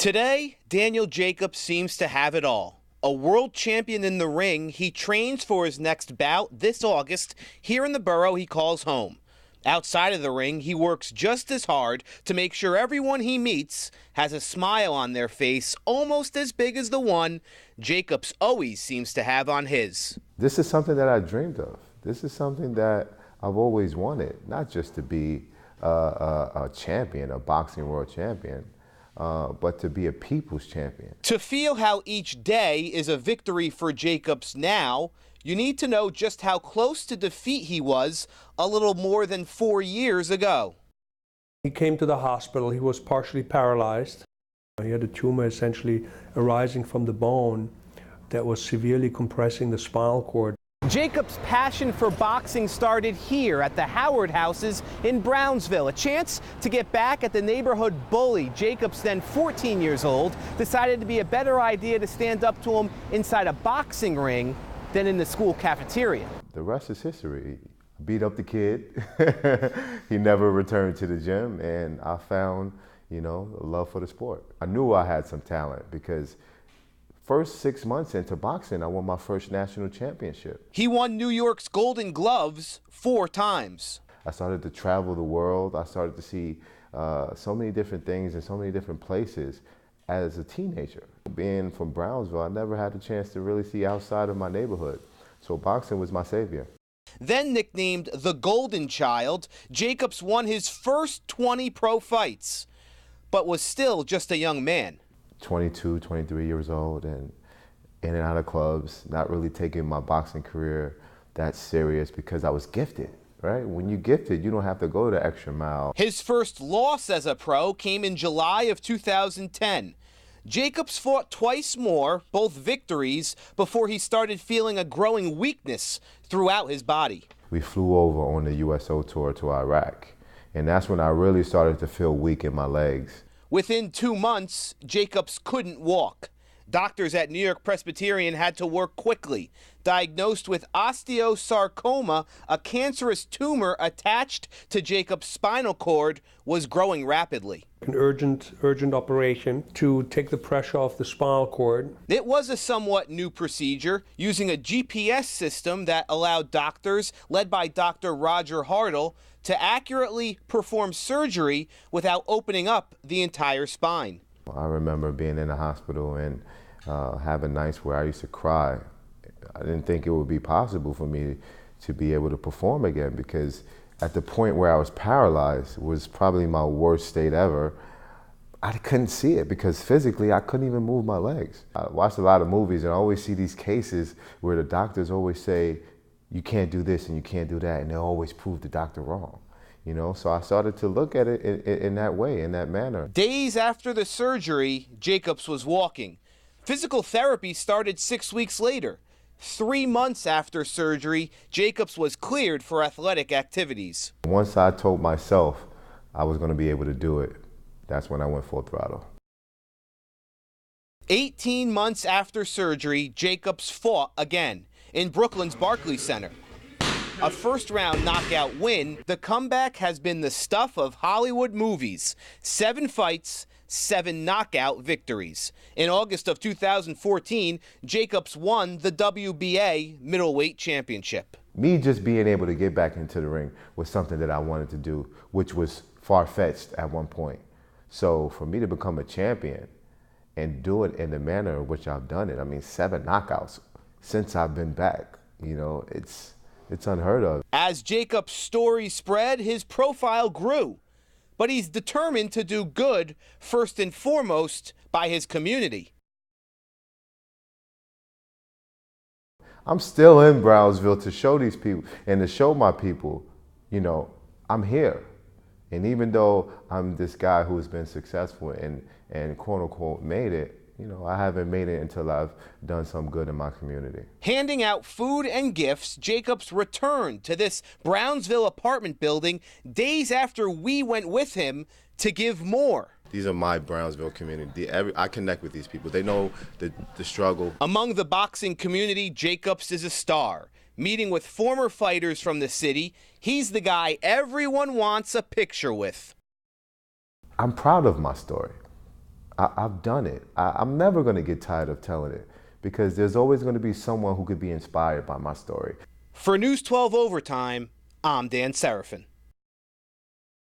Today, Daniel Jacobs seems to have it all. A world champion in the ring, he trains for his next bout this August here in the borough he calls home. Outside of the ring, he works just as hard to make sure everyone he meets has a smile on their face almost as big as the one Jacobs always seems to have on his. This is something that I dreamed of. This is something that I've always wanted, not just to be a champion, a boxing world champion, but to be a people's champion. To feel how each day is a victory for Jacobs now, you need to know just how close to defeat he was a little more than 4 years ago. He came to the hospital. He was partially paralyzed. He had a tumor essentially arising from the bone that was severely compressing the spinal cord. Jacobs' passion for boxing started here at the Howard Houses in Brownsville. A chance to get back at the neighborhood bully. Jacobs, then 14 years old, decided to be a better idea to stand up to him inside a boxing ring than in the school cafeteria. The rest is history. Beat up the kid. He never returned to the gym, and I found, a love for the sport. I knew I had some talent because first 6 months into boxing, I won my first national championship. He won New York's Golden Gloves 4 times. I started to travel the world. I started to see so many different things in so many different places as a teenager. Being from Brownsville, I never had the chance to really see outside of my neighborhood. So boxing was my savior. Then nicknamed the Golden Child, Jacobs won his first 20 pro fights, but was still just a young man. 22, 23 years old, and in and out of clubs, not really taking my boxing career that serious because I was gifted, right? When you're gifted, you don't have to go the extra mile. His first loss as a pro came in July of 2010. Jacobs fought twice more, both victories, before he started feeling a growing weakness throughout his body. We flew over on the USO tour to Iraq, and that's when I really started to feel weak in my legs. Within 2 months, Jacobs couldn't walk. Doctors at New York Presbyterian had to work quickly. Diagnosed with osteosarcoma, a cancerous tumor attached to Jacobs' spinal cord was growing rapidly. An urgent operation to take the pressure off the spinal cord. It was a somewhat new procedure using a GPS system that allowed doctors, led by Dr. Roger Hartle, to accurately perform surgery without opening up the entire spine. I remember being in the hospital and having nights where I used to cry. I didn't think it would be possible for me to be able to perform again because at the point where I was paralyzed was probably my worst state ever. I couldn't see it because physically I couldn't even move my legs. I watched a lot of movies and I always see these cases where the doctors always say, you can't do this and you can't do that, and they always prove the doctor wrong. So I started to look at it in that way, in that manner. Days after the surgery, Jacobs was walking. Physical therapy started 6 weeks later. 3 months after surgery, Jacobs was cleared for athletic activities. Once I told myself I was going to be able to do it, that's when I went full throttle. 18 months after surgery, Jacobs fought again in Brooklyn's Barclays Center. A first-round knockout win, the comeback has been the stuff of Hollywood movies. 7 fights, 7 knockout victories. In August of 2014, Jacobs won the WBA Middleweight Championship. Me just being able to get back into the ring was something that I wanted to do, which was far-fetched at one point. So for me to become a champion and do it in the manner in which I've done it, 7 knockouts since I've been back, it's unheard of. As Jacobs' story spread, his profile grew. But he's determined to do good, first and foremost, by his community. I'm still in Brownsville to show these people and to show my people, I'm here. And even though I'm this guy who has been successful and quote unquote made it, I haven't made it until I've done some good in my community. Handing out food and gifts, Jacobs returned to this Brownsville apartment building days after we went with him to give more. These are my Brownsville community. I connect with these people. They know the struggle. Among the boxing community, Jacobs is a star. Meeting with former fighters from the city, he's the guy everyone wants a picture with. I'm proud of my story. I've done it. I'm never going to get tired of telling it because there's always going to be someone who could be inspired by my story. For News 12 Overtime, I'm Dan Serafin.